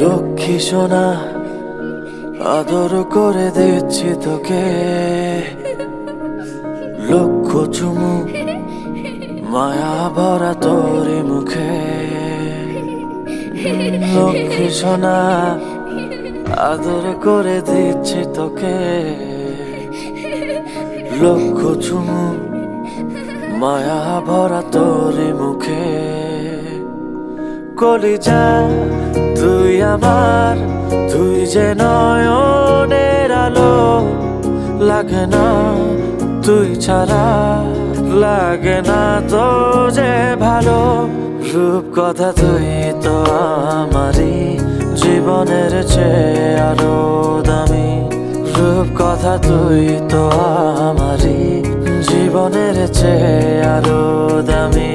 লক্ষ্মী সোনা আদর করে দিচ্ছি তোকে, লক্ষ চুমু মায়া ভরা তোর মুখে। লক্ষ্মী সোনা আদর করে দিচ্ছি তোকে, লক্ষ চুমু মায়া ভরা তোর মুখে। কলিজা তুই আমার, তুই যে নয়নের আলো, লাগে না তুই ছাড়া, লাগে না তো যে ভালো। রূপ কথা তুই তো আমারই জীবনের চেয়ে আরো দামি, রূপ কথা তুই তো আমারই জীবনের চেয়ে আরো দামি।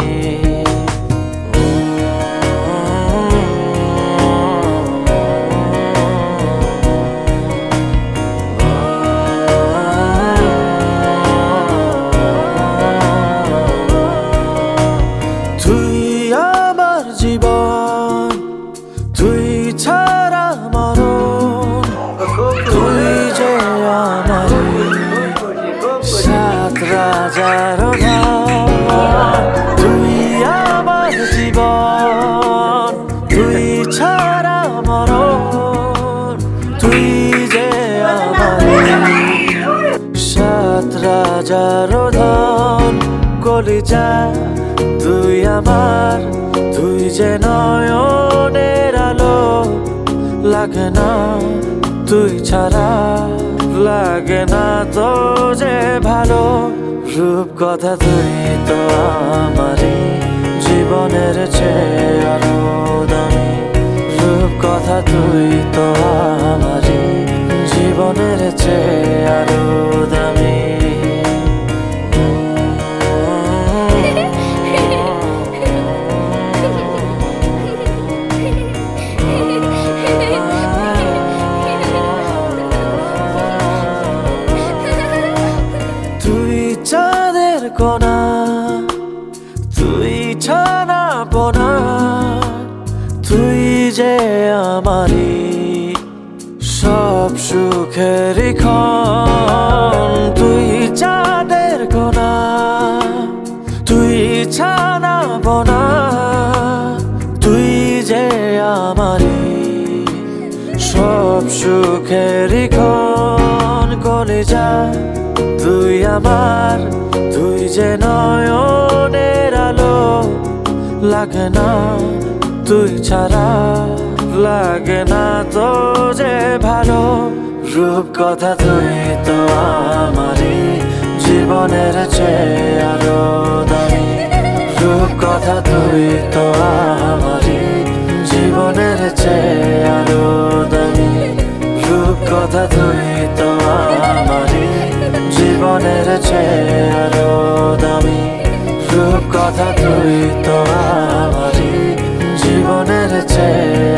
জীবন তুই ছাড়া মরণ, তুই যে আমার সাত রাজার ধন। তুই আমার জীবন, তুই ছাড়া মরণ, তুই যে আমার সাত রাজার ধন। কলিজা তুই আমার, তুই যে নয়নের আলো, লাগে না তুই ছাড়া, লাগে না তো যে ভালো। রূপ কথা তুই তো আমারই জীবনের চেয়ে আরো দামি, রূপ কথা তুই তো আমারই জীবনের চেয়ে আরো দামি। চাঁদের কোনা তুই ছানা পোনা, তুই যে আমারই সব সুখের ক্ষণ। তুই চাঁদের কোনা তুই ছানা পোনা, তুই যে আমারই সব সুখের ক্ষণ। কলিজা তুই আমার, তুই যে নয়নের আলো, লাগে না তুই ছাড়া, লাগে না তো যে ভালো। রূপ কথা তুই তো আমারই জীবনের চেয়ে আরো দামি, রূপ কথা তুই তো আমারই জীবনের চেয়ে আরো দামি, রূপ কথা তুই তো আমারই জীবনের চেয়ে আরো দামি, রূপ কথা তুই তো আমারই জীবনের চেয়ে